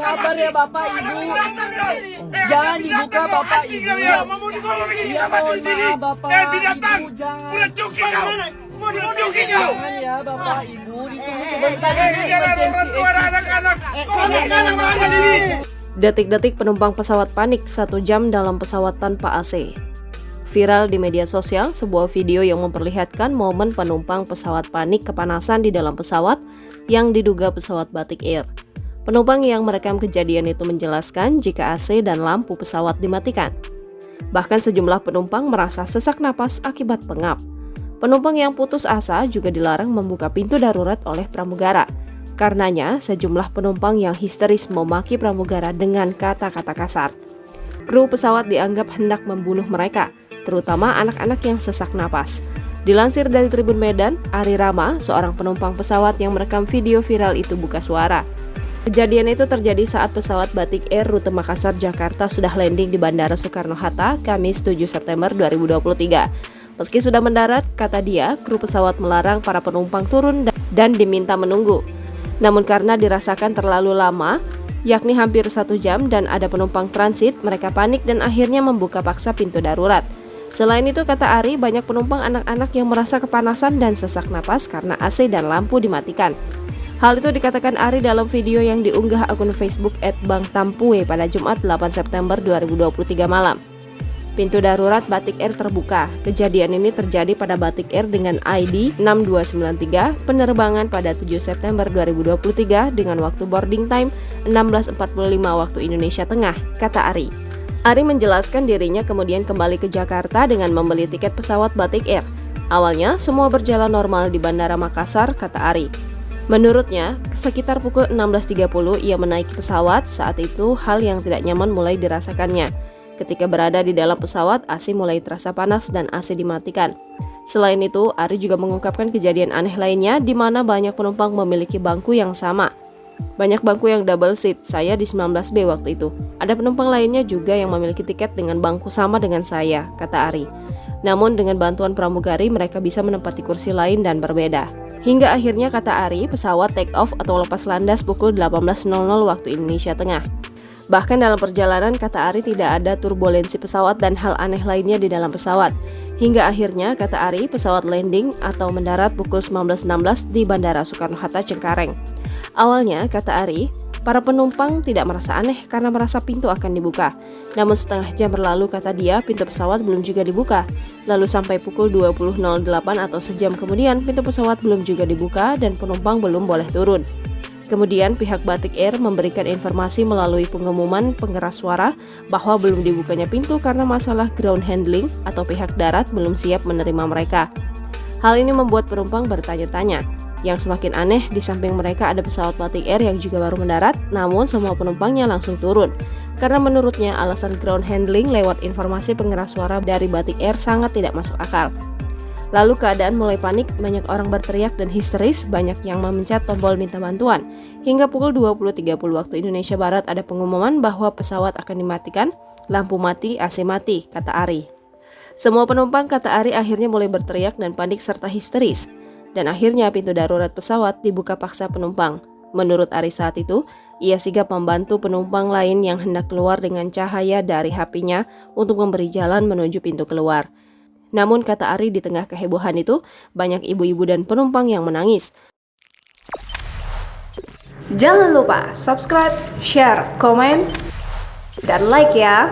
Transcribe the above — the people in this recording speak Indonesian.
sabar ya Bapak Ibu. Jangan dibuka Bapak Ibu. Iya mohon maaf Bapak Ibu, jangan. Jangan ya Bapak Ibu, ditunggu sebentar ini emergency. Detik-detik penumpang pesawat panik 1 jam dalam pesawat tanpa AC. Viral di media sosial sebuah video yang memperlihatkan momen penumpang pesawat panik kepanasan di dalam pesawat yang diduga pesawat Batik Air. Penumpang yang merekam kejadian itu menjelaskan jika AC dan lampu pesawat dimatikan. Bahkan sejumlah penumpang merasa sesak napas akibat pengap. Penumpang yang putus asa juga dilarang membuka pintu darurat oleh pramugara. Karenanya, sejumlah penumpang yang histeris memaki pramugara dengan kata-kata kasar. Kru pesawat dianggap hendak membunuh mereka, terutama anak-anak yang sesak napas. Dilansir dari Tribun Medan, Ari Rama, seorang penumpang pesawat yang merekam video viral itu buka suara. Kejadian itu terjadi saat pesawat Batik Air rute Makassar-Jakarta sudah landing di Bandara Soekarno-Hatta, Kamis 7 September 2023. Meski sudah mendarat, kata dia, kru pesawat melarang para penumpang turun dan diminta menunggu. Namun karena dirasakan terlalu lama, yakni hampir 1 jam dan ada penumpang transit, mereka panik dan akhirnya membuka paksa pintu darurat. Selain itu, kata Ari, banyak penumpang anak-anak yang merasa kepanasan dan sesak napas karena AC dan lampu dimatikan. Hal itu dikatakan Ari dalam video yang diunggah akun Facebook @bangtampue pada Jumat 8 September 2023 malam. Pintu darurat Batik Air terbuka. Kejadian ini terjadi pada Batik Air dengan ID 6293, penerbangan pada 7 September 2023 dengan waktu boarding time 16.45 waktu Indonesia Tengah, kata Ari. Ari menjelaskan dirinya kemudian kembali ke Jakarta dengan membeli tiket pesawat Batik Air. Awalnya, semua berjalan normal di Bandara Makassar, kata Ari. Menurutnya, sekitar pukul 16.30 ia menaiki pesawat. Saat itu, hal yang tidak nyaman mulai dirasakannya. Ketika berada di dalam pesawat, AC mulai terasa panas dan AC dimatikan. Selain itu, Ari juga mengungkapkan kejadian aneh lainnya di mana banyak penumpang memiliki bangku yang sama. Banyak bangku yang double seat, saya di 19B waktu itu. Ada penumpang lainnya juga yang memiliki tiket dengan bangku sama dengan saya, kata Ari. Namun dengan bantuan pramugari mereka bisa menempati kursi lain dan berbeda. Hingga akhirnya, kata Ari, pesawat take off atau lepas landas pukul 18.00 waktu Indonesia Tengah. Bahkan dalam perjalanan, kata Ari, tidak ada turbulensi pesawat dan hal aneh lainnya di dalam pesawat. Hingga akhirnya, kata Ari, pesawat landing atau mendarat pukul 19.16 di Bandara Soekarno-Hatta, Cengkareng. Awalnya, kata Ari, para penumpang tidak merasa aneh karena merasa pintu akan dibuka. Namun setengah jam berlalu, kata dia, pintu pesawat belum juga dibuka. Lalu sampai pukul 20.08 atau sejam kemudian, pintu pesawat belum juga dibuka dan penumpang belum boleh turun. Kemudian pihak Batik Air memberikan informasi melalui pengumuman pengeras suara bahwa belum dibukanya pintu karena masalah ground handling atau pihak darat belum siap menerima mereka. Hal ini membuat penumpang bertanya-tanya. Yang semakin aneh, di samping mereka ada pesawat Batik Air yang juga baru mendarat, namun semua penumpangnya langsung turun. Karena menurutnya alasan ground handling lewat informasi pengeras suara dari Batik Air sangat tidak masuk akal. Lalu keadaan mulai panik, banyak orang berteriak dan histeris, banyak yang memencet tombol minta bantuan. Hingga pukul 20.30 waktu Indonesia Barat ada pengumuman bahwa pesawat akan dimatikan, lampu mati, AC mati, kata Ari. Semua penumpang, kata Ari, akhirnya mulai berteriak dan panik serta histeris. Dan akhirnya pintu darurat pesawat dibuka paksa penumpang. Menurut Ari saat itu, ia sigap membantu penumpang lain yang hendak keluar dengan cahaya dari HP-nya untuk memberi jalan menuju pintu keluar. Namun, kata Ari, di tengah kehebohan itu, banyak ibu-ibu dan penumpang yang menangis. Jangan lupa subscribe, share, komen, dan like ya!